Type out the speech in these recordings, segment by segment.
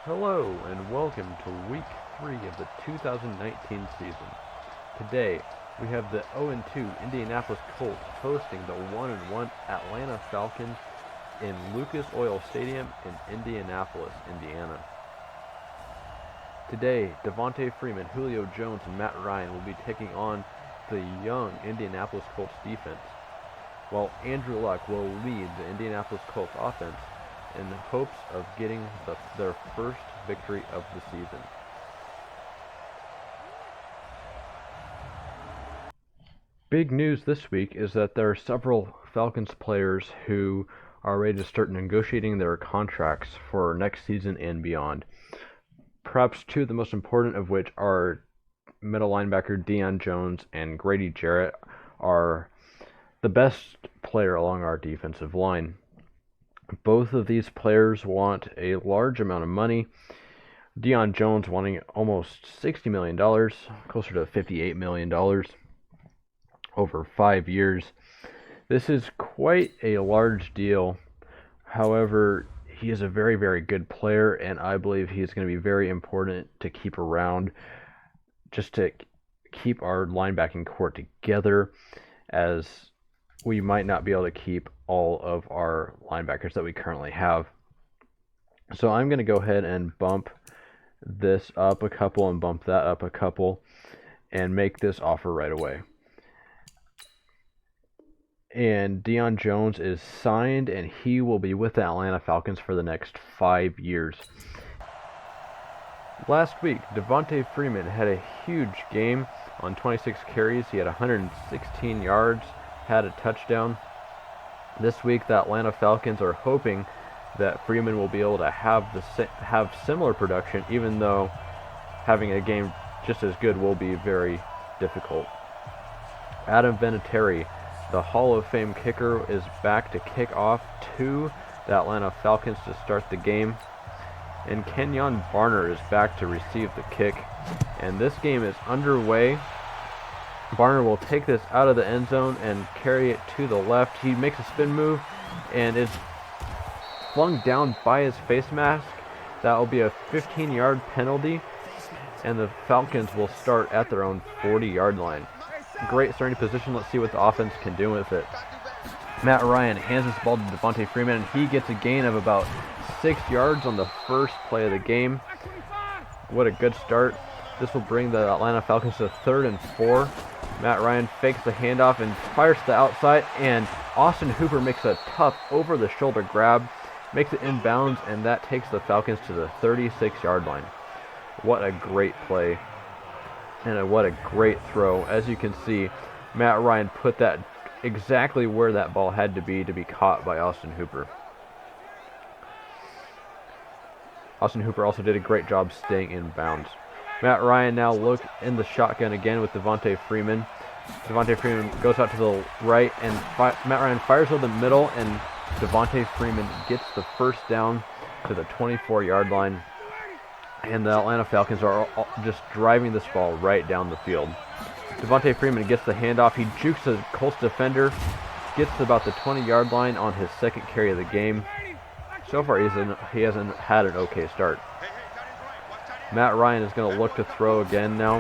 Hello and welcome to Week 3 of the 2019 season. Today, we have the 0-2 Indianapolis Colts hosting the 1-1 Atlanta Falcons in Lucas Oil Stadium in Indianapolis, Indiana. Today, Devontae Freeman, Julio Jones, and Matt Ryan will be taking on the young Indianapolis Colts defense, while Andrew Luck will lead the Indianapolis Colts offense in the hopes of getting their first victory of the season. Big news this week is that there are several Falcons players who are ready to start negotiating their contracts for next season and beyond. Perhaps two of the most important of which are middle linebacker Deion Jones and Grady Jarrett are the best player along our defensive line. Both of these players want a large amount of money. Deion Jones wanting almost $60 million, closer to $58 million over 5 years. This is quite a large deal. However, he is a very, very good player, and I believe he is going to be very important to keep around just to keep our linebacking core together, as we might not be able to keep all of our linebackers that we currently have. So I'm going to go ahead and bump this up a couple and bump that up a couple and make this offer right away. And Deion Jones is signed, and he will be with the Atlanta Falcons for the next 5 years. Last week, Devontae Freeman had a huge game on 26 carries. He had 116 yards, had a touchdown. This week, the Atlanta Falcons are hoping that Freeman will be able to have similar production, even though having a game just as good will be very difficult. Adam Vinatieri, the Hall of Fame kicker, is back to kick off to the Atlanta Falcons to start the game. And Kenyon Barner is back to receive the kick. And this game is underway. Barner will take this out of the end zone and carry it to the left. He makes a spin move and is flung down by his face mask. That will be a 15-yard penalty, and the Falcons will start at their own 40-yard line. Great starting position. Let's see what the offense can do with it. Matt Ryan hands this ball to Devontae Freeman, and he gets a gain of about 6 yards on the first play of the game. What a good start. This will bring the Atlanta Falcons to 3rd and 4. Matt Ryan fakes the handoff and fires to the outside, and Austin Hooper makes a tough over-the-shoulder grab, makes it inbounds, and that takes the Falcons to the 36-yard line. What a great play, and what a great throw. As you can see, Matt Ryan put that exactly where that ball had to be caught by Austin Hooper. Austin Hooper also did a great job staying in bounds. Matt Ryan now look in the shotgun again with Devontae Freeman. Devontae Freeman goes out to the right, and Matt Ryan fires over the middle, and Devontae Freeman gets the first down to the 24-yard line. And the Atlanta Falcons are just driving this ball right down the field. Devontae Freeman gets the handoff. He jukes the Colts defender, gets to about the 20-yard line on his second carry of the game. So far, he hasn't had an okay start. Matt Ryan is going to look to throw again now.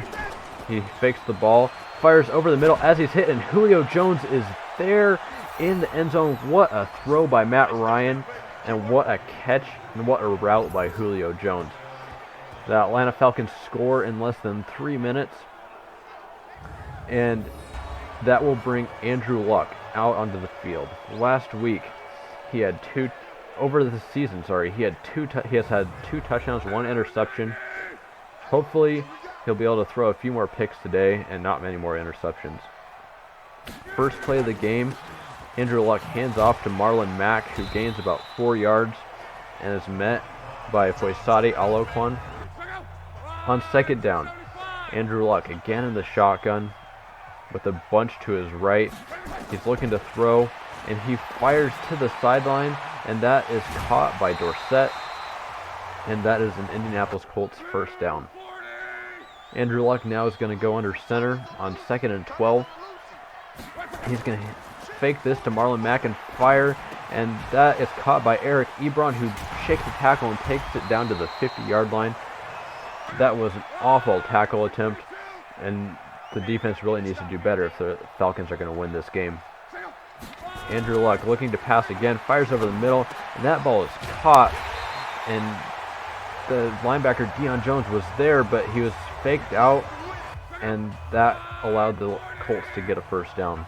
He fakes the ball, fires over the middle as he's hit, and Julio Jones is there in the end zone. What a throw by Matt Ryan, and what a catch, and what a route by Julio Jones. The Atlanta Falcons score in less than 3 minutes, and that will bring Andrew Luck out onto the field. Last week, he has had two touchdowns, 1 interception. Hopefully, he'll be able to throw a few more picks today and not many more interceptions. First play of the game, Andrew Luck hands off to Marlon Mack, who gains about 4 yards and is met by Foyesade Aloquan. On second down, Andrew Luck again in the shotgun with a bunch to his right. He's looking to throw, and he fires to the sideline, and that is caught by Dorsett, and that is an Indianapolis Colts first down. Andrew Luck now is going to go under center on 2nd and 12. He's going to fake this to Marlon Mack and fire, and that is caught by Eric Ebron, who shakes the tackle and takes it down to the 50-yard line. That was an awful tackle attempt, and the defense really needs to do better if the Falcons are going to win this game. Andrew Luck looking to pass again, fires over the middle, and that ball is caught, and the linebacker Deion Jones was there, but he was faked out, and that allowed the Colts to get a first down.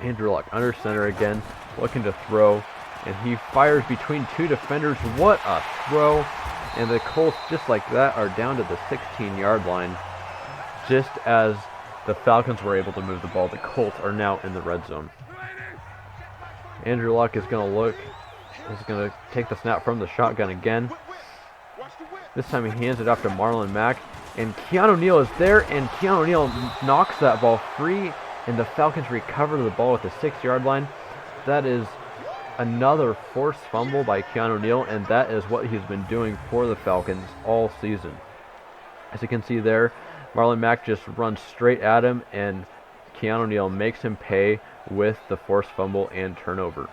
Andrew Luck under center again, looking to throw, and he fires between two defenders. What a throw! And the Colts, just like that, are down to the 16-yard line. Just as the Falcons were able to move the ball, the Colts are now in the red zone. Andrew Luck is going to take the snap from the shotgun again. This time he hands it off to Marlon Mack, and Keanu Neal is there, and Keanu Neal knocks that ball free, and the Falcons recover the ball at the 6-yard line. That is another forced fumble by Keanu Neal, and that is what he's been doing for the Falcons all season. As you can see there, Marlon Mack just runs straight at him, and Keanu Neal makes him pay with the forced fumble and turnover.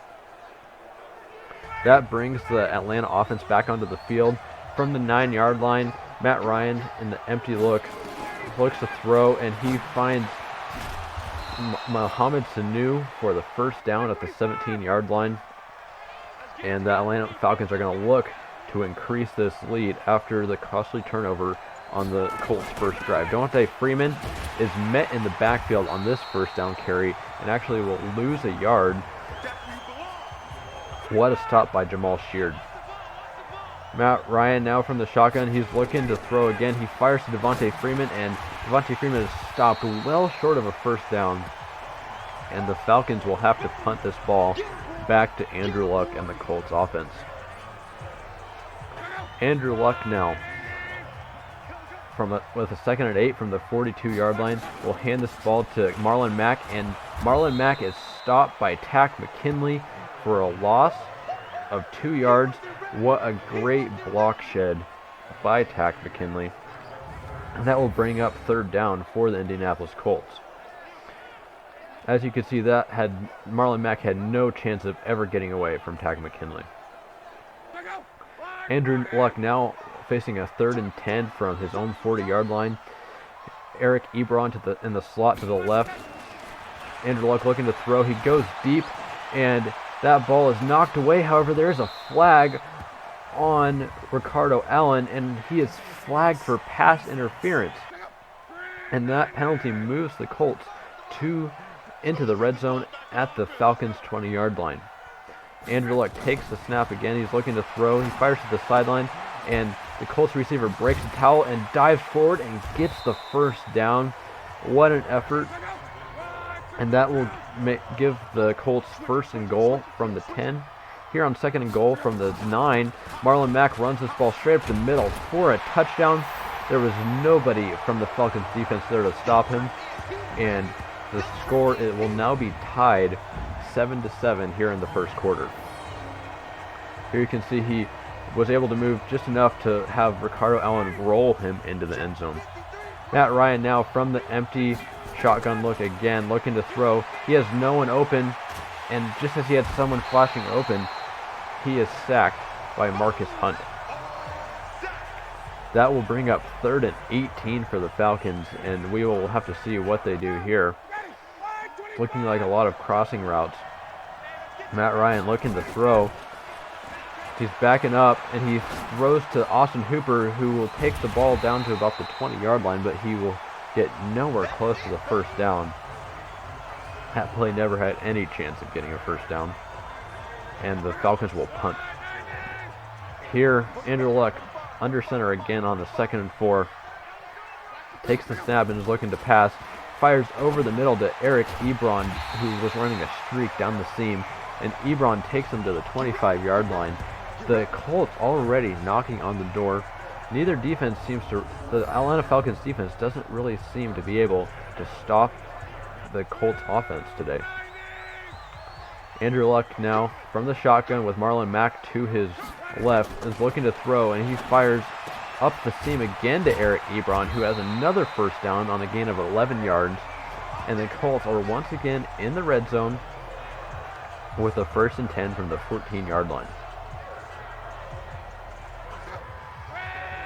That brings the Atlanta offense back onto the field. From the 9-yard line, Matt Ryan in the empty looks to throw, and he finds Mohamed Sanu for the first down at the 17-yard line. And the Atlanta Falcons are going to look to increase this lead after the costly turnover on the Colts' first drive. Devontae Freeman is met in the backfield on this first down carry and actually will lose a yard. What a stop by Jamal Sheard. Matt Ryan now from the shotgun. He's looking to throw again. He fires to Devontae Freeman, and Devontae Freeman is stopped well short of a first down. And the Falcons will have to punt this ball back to Andrew Luck and the Colts offense. Andrew Luck now with a 2nd and 8 from the 42-yard line will hand this ball to Marlon Mack, and Marlon Mack is stopped by Tack McKinley for a loss of 2 yards. What a great block shed by Tack McKinley. And that will bring up 3rd down for the Indianapolis Colts. As you can see, Marlon Mack had no chance of ever getting away from Tack McKinley. Andrew Luck now facing a 3rd and 10 from his own 40-yard line. Eric Ebron in the slot to the left. Andrew Luck looking to throw. He goes deep, and that ball is knocked away. However, there's a flag on Ricardo Allen, and he is flagged for pass interference. And that penalty moves the Colts into the red zone at the Falcons' 20-yard line. Andrew Luck takes the snap again. He's looking to throw. He fires to the sideline, and the Colts receiver breaks the towel and dives forward and gets the first down. What an effort. And that will give the Colts 1st and goal from the 10. Here on 2nd and goal from the 9, Marlon Mack runs this ball straight up the middle for a touchdown. There was nobody from the Falcons defense there to stop him. And the score, it will now be tied 7-7 here in the first quarter. Here you can see he was able to move just enough to have Ricardo Allen roll him into the end zone. Matt Ryan now from the empty shotgun look again, looking to throw. He has no one open, and just as he had someone flashing open, he is sacked by Marcus Hunt. That will bring up 3rd and 18 for the Falcons, and we will have to see what they do here. Looking like a lot of crossing routes. Matt Ryan looking to throw. He's backing up, and he throws to Austin Hooper, who will take the ball down to about the 20-yard line, but he will get nowhere close to the first down. That play never had any chance of getting a first down, and the Falcons will punt. Here, Andrew Luck under center again on the 2nd and 4. Takes the snap and is looking to pass. Fires over the middle to Eric Ebron, who was running a streak down the seam, and Ebron takes him to the 25-yard line. The Colts already knocking on the door. The Atlanta Falcons defense doesn't really seem to be able to stop the Colts offense today. Andrew Luck now from the shotgun with Marlon Mack to his left is looking to throw, and he fires up the seam again to Eric Ebron, who has another first down on a gain of 11 yards. And the Colts are once again in the red zone. with a 1st and 10 from the 14-yard line.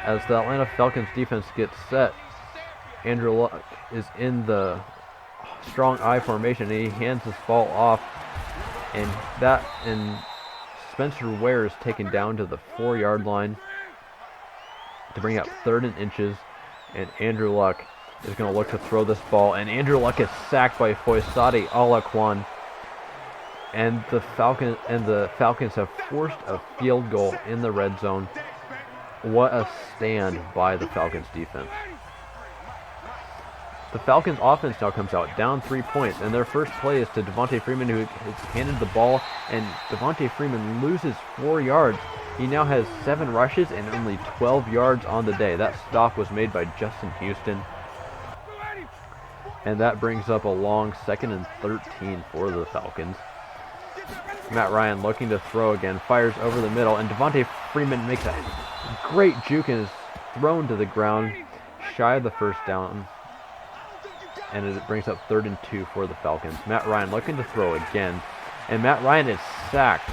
As the Atlanta Falcons defense gets set, Andrew Luck is in the strong I formation, and he hands this ball off, and Spencer Ware is taken down to the 4-yard line to bring up 3rd and inches, and Andrew Luck is going to look to throw this ball, and Andrew Luck is sacked by Foysade Alakwan, and the Falcons have forced a field goal in the red zone. What a stand by the Falcons defense. The Falcons offense now comes out down 3 points, and their first play is to Devontae Freeman, who has handed the ball, and Devontae Freeman loses 4 yards. He now has 7 rushes and only 12 yards on the day. That stop was made by Justin Houston, and that brings up a long 2nd and 13 for the Falcons. Matt Ryan looking to throw again, fires over the middle, and Devontae Freeman makes a great juke and is thrown to the ground, shy of the 1st down, and it brings up 3rd and 2 for the Falcons. Matt Ryan looking to throw again, and Matt Ryan is sacked.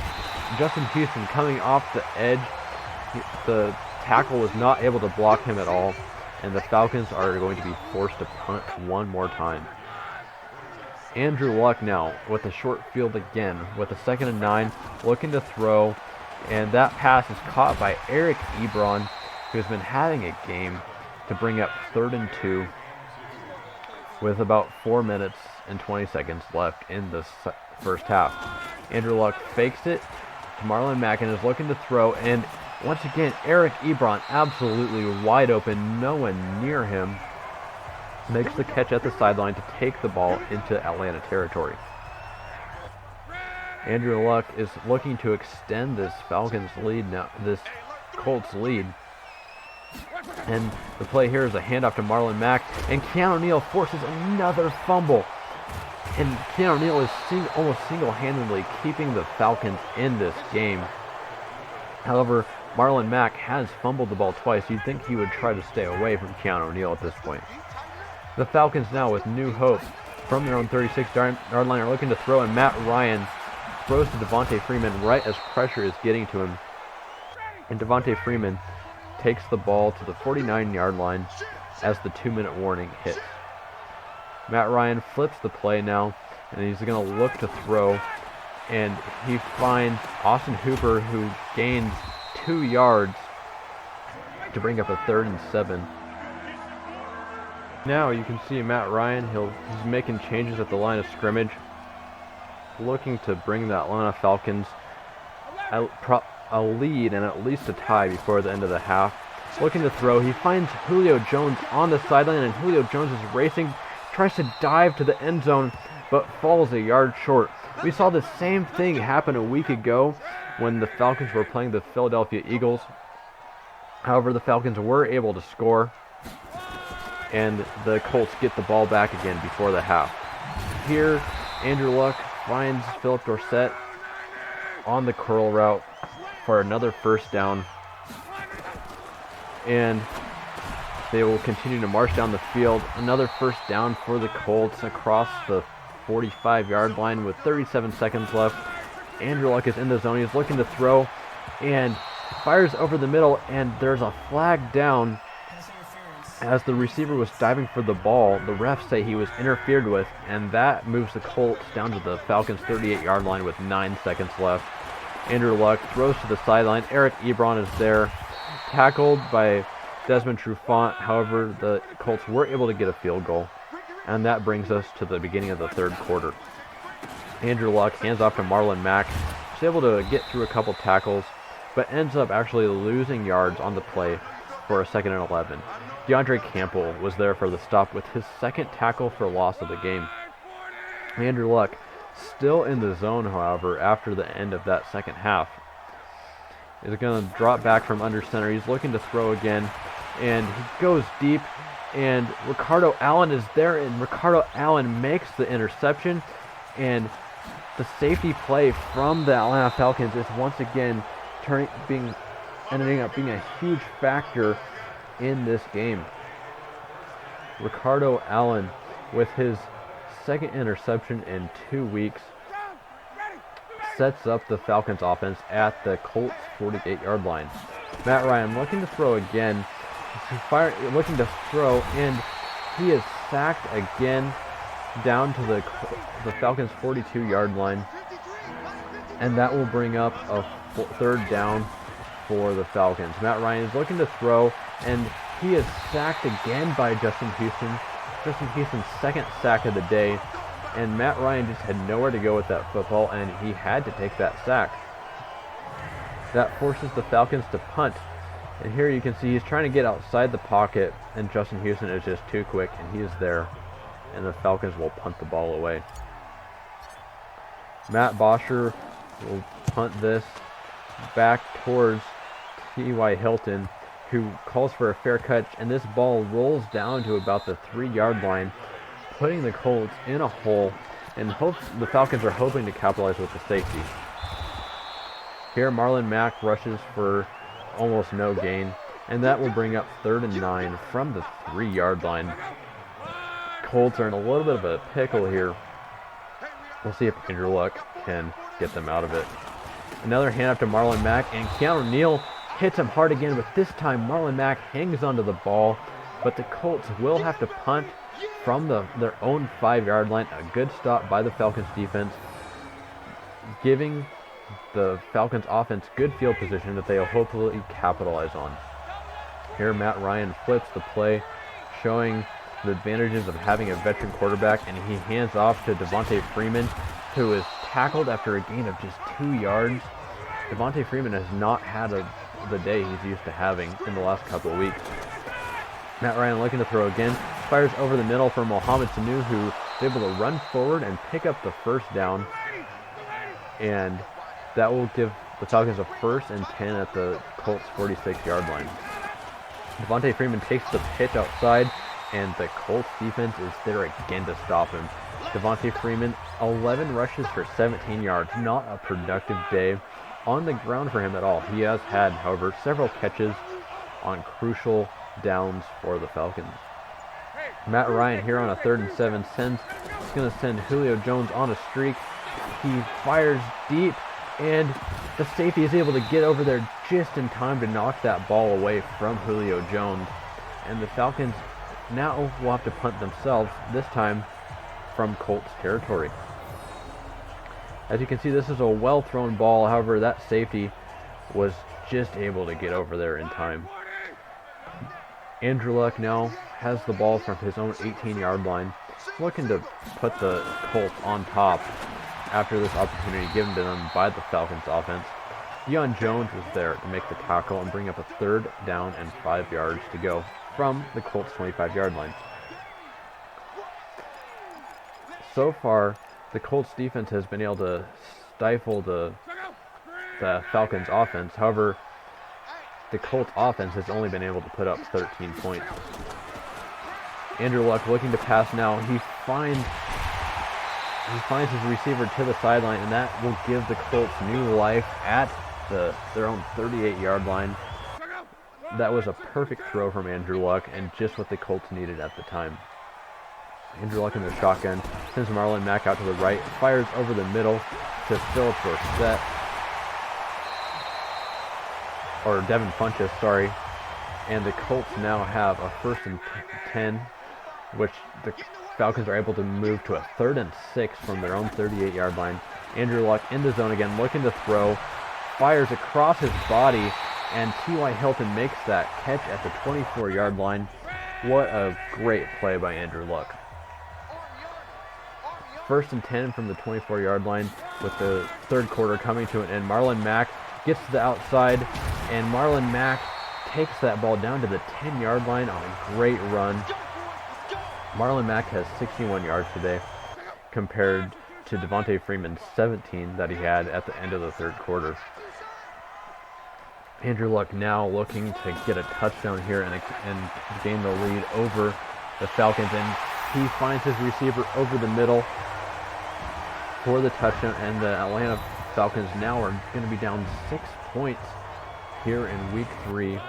Justin Houston coming off the edge. The tackle was not able to block him at all, and the Falcons are going to be forced to punt one more time. Andrew Luck now with a short field again with a 2nd and 9, looking to throw, and that pass is caught by Eric Ebron, who has been having a game, to bring up 3rd and 2 with about 4 minutes and 20 seconds left in the first half. Andrew Luck fakes it to Marlon Mack and is looking to throw, and once again Eric Ebron absolutely wide open, no one near him, makes the catch at the sideline to take the ball into Atlanta territory. Andrew Luck is looking to extend this Falcons lead now, this Colts lead. And the play here is a handoff to Marlon Mack, and Keanu Neal forces another fumble. And Keanu Neal is almost single-handedly keeping the Falcons in this game. However, Marlon Mack has fumbled the ball twice. You'd think he would try to stay away from Keanu Neal at this point. The Falcons now with new hope from their own 36-yard line are looking to throw, and Matt Ryan throws to Devontae Freeman right as pressure is getting to him. And Devontae Freeman takes the ball to the 49-yard line as the 2-minute warning hits. Matt Ryan flips the play now, and he's going to look to throw, and he finds Austin Hooper, who gains 2 yards to bring up a 3rd and 7. Now you can see Matt Ryan, he's making changes at the line of scrimmage, looking to bring the Atlanta Falcons a lead and at least a tie before the end of the half. Looking to throw, he finds Julio Jones on the sideline, and Julio Jones is racing, tries to dive to the end zone, but falls a yard short. We saw the same thing happen a week ago when the Falcons were playing the Philadelphia Eagles. However, the Falcons were able to score, and the Colts get the ball back again before the half. Here, Andrew Luck finds Philip Dorsett on the curl route for another 1st down, and they will continue to march down the field. Another 1st down for the Colts across the 45-yard line with 37 seconds left. Andrew Luck is in the zone. He's looking to throw and fires over the middle, and there's a flag down as the receiver was diving for the ball. The refs say he was interfered with, and that moves the Colts down to the Falcons' 38-yard line with 9 seconds left. Andrew Luck throws to the sideline. Eric Ebron is there, tackled by Desmond Trufant. However, the Colts were able to get a field goal, and that brings us to the beginning of the 3rd quarter. Andrew Luck hands off to Marlon Mack. He's able to get through a couple tackles, but ends up actually losing yards on the play for a 2nd and 11. DeAndre Campbell was there for the stop with his 2nd tackle for loss of the game. Andrew Luck still in the zone, however, after the end of that 2nd half. Is going to drop back from under center. He's looking to throw again, and he goes deep, and Ricardo Allen is there, and Ricardo Allen makes the interception, and the safety play from the Atlanta Falcons is once again ending up being a huge factor in this game. Ricardo Allen with his 2nd interception in 2 weeks sets up the Falcons offense at the Colts 48-yard line. Matt Ryan looking to throw again. Looking to throw, and he is sacked again down to the Falcons 42-yard line. And that will bring up a third down for the Falcons. Matt Ryan is looking to throw, and he is sacked again by Justin Houston. Justin Houston's second sack of the day, and Matt Ryan just had nowhere to go with that football, and he had to take that sack. That forces the Falcons to punt. And here you can see he's trying to get outside the pocket, and Justin Houston is just too quick, and he is there, and the Falcons will punt the ball away. Matt Bosher will punt this back towards T.Y. Hilton, who calls for a fair catch, and this ball rolls down to about the 3-yard line, putting the Colts in a hole, and the Falcons are hoping to capitalize with the safety. Here Marlon Mack rushes for almost no gain, and that will bring up 3rd and 9 from the 3-yard line. Colts are in a little bit of a pickle here. We'll see if Andrew Luck can get them out of it. Another handoff to Marlon Mack, and Keanu Neal hits him hard again, but this time Marlon Mack hangs onto the ball, but the Colts will have to punt from their own 5-yard line. A good stop by the Falcons defense, giving the Falcons offense good field position that they'll hopefully capitalize on. Here Matt Ryan flips the play, showing the advantages of having a veteran quarterback, and he hands off to Devontae Freeman, who is tackled after a gain of just 2 yards. Devontae Freeman has not had the day he's used to having in the last couple of weeks. Matt Ryan looking to throw again, fires over the middle for Mohamed Sanu, who is able to run forward and pick up the first down, and that will give the Falcons a 1st and 10 at the Colts 46-yard line. Devontae Freeman takes the pitch outside, and the Colts defense is there again to stop him. Devontae Freeman, 11 rushes for 17 yards. Not a productive day on the ground for him at all. He has had, however, several catches on crucial downs for the Falcons. Matt Ryan here on a 3rd and 7 is going to send Julio Jones on a streak. He fires deep, and the safety is able to get over there just in time to knock that ball away from Julio Jones. And the Falcons now will have to punt themselves, this time from Colts territory. As you can see, this is a well-thrown ball. However, that safety was just able to get over there in time. Andrew Luck now has the ball from his own 18-yard line, looking to put the Colts on top after this opportunity given to them by the Falcons offense. Deion Jones was there to make the tackle and bring up a 3rd down and 5 yards to go from the Colts 25-yard line. So far, the Colts defense has been able to stifle the Falcons offense. However, the Colts offense has only been able to put up 13 points. Andrew Luck looking to pass now. He finds his receiver to the sideline, and that will give the Colts new life at their own 38-yard line. That was a perfect throw from Andrew Luck, and just what the Colts needed at the time. Andrew Luck in the shotgun, sends Marlon Mack out to the right, fires over the middle to Philip Dorsett, or Devin Funchess, sorry. And the Colts now have a 1st and 10, which the Falcons are able to move to a 3rd and 6 from their own 38-yard line. Andrew Luck in the zone again, looking to throw, fires across his body, and T.Y. Hilton makes that catch at the 24-yard line. What a great play by Andrew Luck. 1st and 10 from the 24-yard line with the 3rd quarter coming to an end. Marlon Mack gets to the outside, and Marlon Mack takes that ball down to the 10-yard line on a great run. Marlon Mack has 61 yards today compared to Devontae Freeman's 17 that he had at the end of the 3rd quarter. Andrew Luck now looking to get a touchdown here and gain the lead over the Falcons, and he finds his receiver over the middle for the touchdown, and the Atlanta Falcons now are going to be down 6 points here in week 3.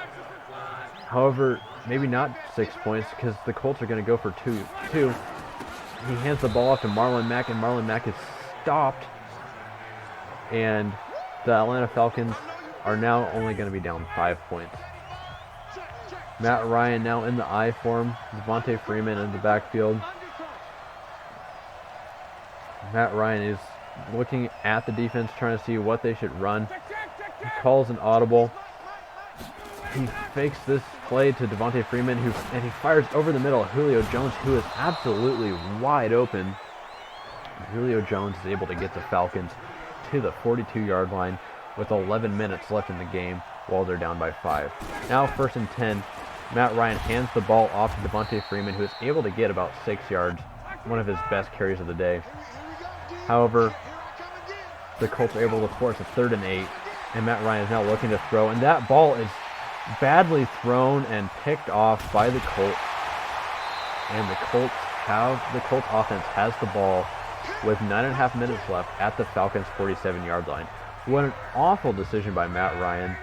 However, maybe not 6 points, because the Colts are going to go for 2. He hands the ball off to Marlon Mack, and Marlon Mack is stopped and the Atlanta Falcons are now only going to be down 5 points. Matt Ryan now in the I form. Devontae Freeman in the backfield. Matt Ryan is looking at the defense, trying to see what they should run. He calls an audible. He fakes this play to Devontae Freeman, and he fires over the middle. Julio Jones, who is absolutely wide open. Julio Jones is able to get the Falcons to the 42-yard line with 11 minutes left in the game while they're down by 5. Now 1st and 10. Matt Ryan hands the ball off to Devontae Freeman, who is able to get about 6 yards, one of his best carries of the day. However, the Colts are able to force a 3rd and 8, and Matt Ryan is now looking to throw, and that ball is badly thrown and picked off by the Colts. And the Colts offense has the ball with 9.5 minutes left at the Falcons' 47-yard line. What an awful decision by Matt Ryan.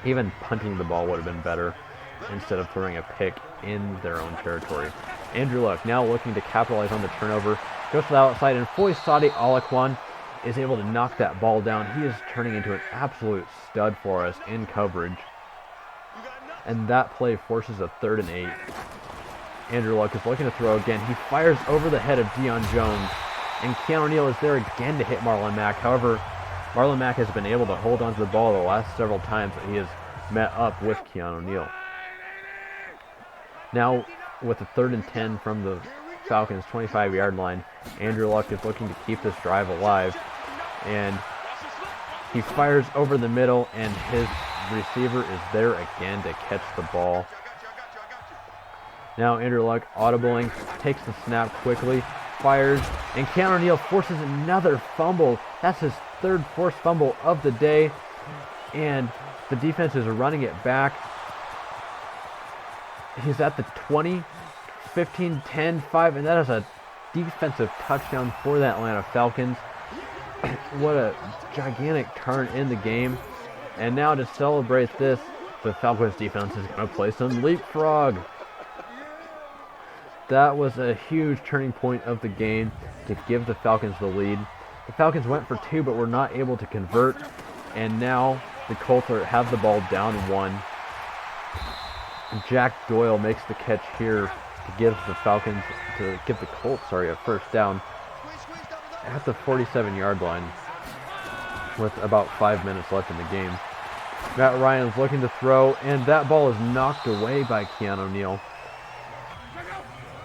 Even punting the ball would have been better instead of throwing a pick in their own territory. Andrew Luck now looking to capitalize on the turnover. Goes to the outside, and Foyesade Alakwan is able to knock that ball down. He is turning into an absolute stud for us in coverage. And that play forces a 3rd and 8. Andrew Luck is looking to throw again. He fires over the head of Deion Jones, and Keanu Neal is there again to hit Marlon Mack. However, Marlon Mack has been able to hold onto the ball the last several times that he has met up with Keanu Neal. Now, with a 3rd and 10 from the Falcons' 25-yard line, Andrew Luck is looking to keep this drive alive, and he fires over the middle, and his receiver is there again to catch the ball. Now Andrew Luck audibling, takes the snap quickly, fires, and Keanu Neal forces another fumble. That's his 3rd forced fumble of the day, and the defense is running it back. He's at the 20, 15, 10, 5, and that is a defensive touchdown for the Atlanta Falcons. What a gigantic turn in the game. And now to celebrate this, the Falcons defense is going to play some leapfrog. That was a huge turning point of the game to give the Falcons the lead. The Falcons went for 2 but were not able to convert, and now the Colts have the ball down 1. Jack Doyle makes the catch here to give the Colts a 1st down at the 47-yard line with about 5 minutes left in the game. Matt Ryan is looking to throw, and that ball is knocked away by Keanu Neal.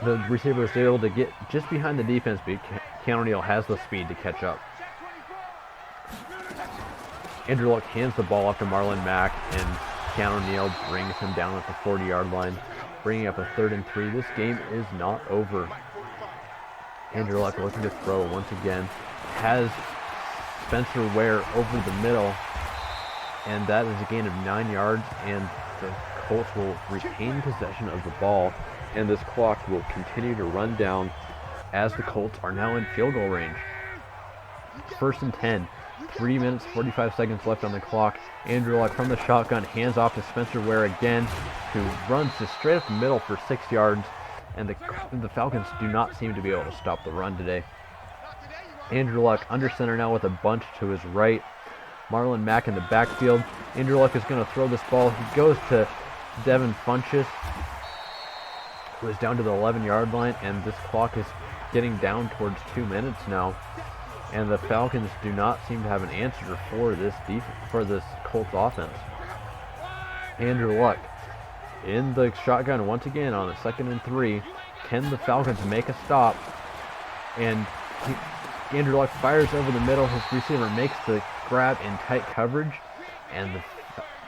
The receiver was able to get just behind the defense, but Keanu Neal has the speed to catch up. Andrew Luck hands the ball off to Marlon Mack, and Keanu Neal brings him down at the 40-yard line, bringing up a 3rd and 3. This game is not over. Andrew Luck looking to throw once again. Has Spencer Ware over the middle, and that is a gain of 9 yards, and the Colts will retain possession of the ball, and this clock will continue to run down as the Colts are now in field goal range. 1st and 10, 3 minutes, 45 seconds left on the clock. Andrew Luck from the shotgun hands off to Spencer Ware again, who runs just straight up the middle for 6 yards, and the Falcons do not seem to be able to stop the run today. Andrew Luck under center now with a bunch to his right. Marlon Mack in the backfield. Andrew Luck is going to throw this ball. He goes to Devin Funchess, who is down to the 11-yard line, and this clock is getting down towards 2 minutes now. And the Falcons do not seem to have an answer for this Colts offense. Andrew Luck in the shotgun once again on a 2nd and 3. Can the Falcons make a stop? And Andrew Luck fires over the middle. His receiver makes the grab in tight coverage, and the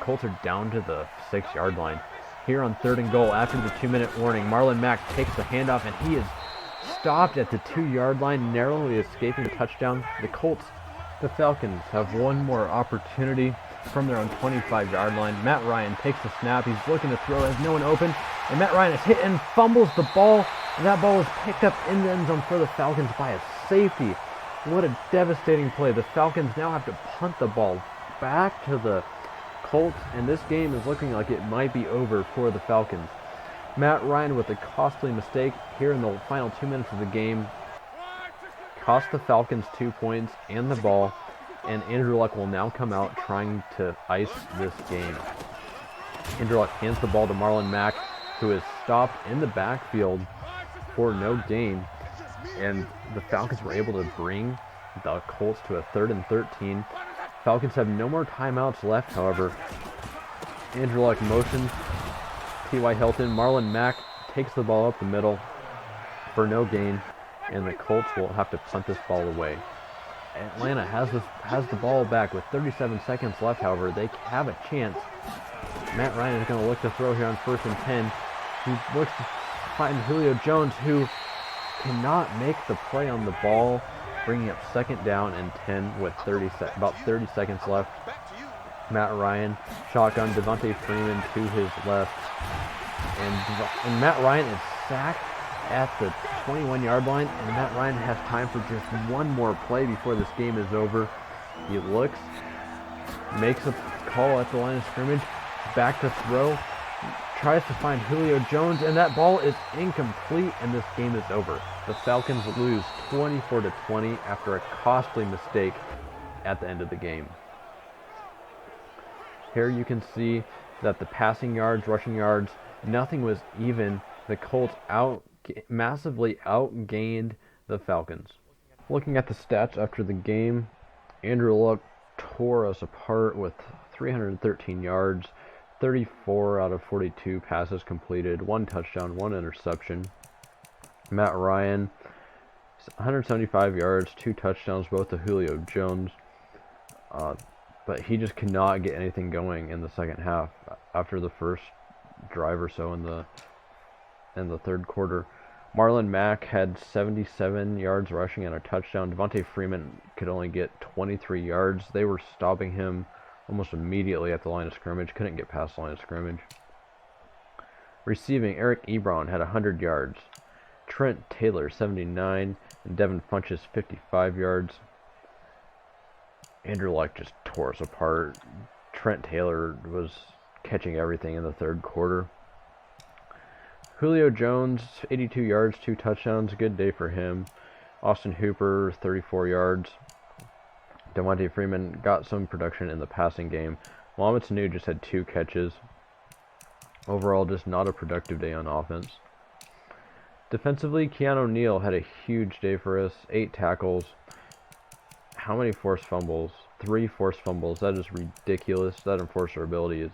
Colts are down to the 6-yard line. Here on 3rd and goal, after the 2-minute warning, Marlon Mack takes the handoff, and he is stopped at the 2-yard line, narrowly escaping the touchdown. The Falcons have one more opportunity from their own 25-yard line. Matt Ryan takes the snap. He's looking to throw, has no one open, and Matt Ryan is hit and fumbles the ball, and that ball is picked up in the end zone for the Falcons by a safety. What a devastating play. The Falcons now have to punt the ball back to the Colts, and this game is looking like it might be over for the Falcons. Matt Ryan with a costly mistake here in the final 2 minutes of the game cost the Falcons 2 points and the ball, and Andrew Luck will now come out trying to ice this game. Andrew Luck hands the ball to Marlon Mack, who is stopped in the backfield for no gain, and the Falcons were able to bring the Colts to a 3rd and 13. Falcons have no more timeouts left, however. Andrew Luck motions T.Y. Hilton. Marlon Mack takes the ball up the middle for no gain, and the Colts will have to punt this ball away. Atlanta has the ball back with 37 seconds left, however. They have a chance. Matt Ryan is going to look to throw here on 1st and 10. He looks to find Julio Jones, who cannot make the play on the ball, bringing up 2nd down and 10 with about 30 seconds left. Matt Ryan, shotgun, Devontae Freeman to his left. And Matt Ryan is sacked at the 21-yard line, and Matt Ryan has time for just one more play before this game is over. He looks, makes a call at the line of scrimmage, back to throw, tries to find Julio Jones, and that ball is incomplete, and this game is over. The Falcons lose 24-20 after a costly mistake at the end of the game. Here you can see that the passing yards, rushing yards, nothing was even. The Colts massively outgained the Falcons. Looking at the stats after the game, Andrew Luck tore us apart with 313 yards, 34 out of 42 passes completed, 1 touchdown, 1 interception. Matt Ryan, 175 yards, 2 touchdowns, both to Julio Jones. But he just could not get anything going in the second half after the first drive or so in the 3rd quarter. Marlon Mack had 77 yards rushing and a touchdown. Devontae Freeman could only get 23 yards. They were stopping him almost immediately at the line of scrimmage. Couldn't get past the line of scrimmage. Receiving, Eric Ebron had 100 yards. Trent Taylor, 79. And Devin Funchess, 55 yards. Andrew Luck just tore us apart. Trent Taylor was catching everything in the 3rd quarter. Julio Jones, 82 yards, 2 touchdowns. Good day for him. Austin Hooper, 34 yards. Devontae Freeman got some production in the passing game. Mohamed Sanu just had 2 catches. Overall, just not a productive day on offense. Defensively, Keanu Neal had a huge day for us. 8 tackles. How many forced fumbles? 3 forced fumbles. That is ridiculous. That enforceability is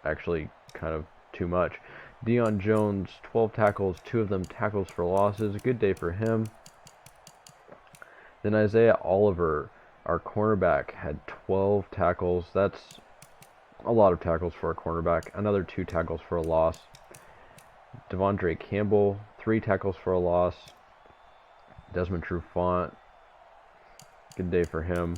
actually kind of too much. Deion Jones, 12 tackles, 2 of them tackles for losses. Good day for him. Then Isaiah Oliver, our cornerback, had 12 tackles. That's a lot of tackles for a cornerback. Another 2 tackles for a loss. Devondre Campbell, 3 tackles for a loss. Desmond Trufant, good day for him.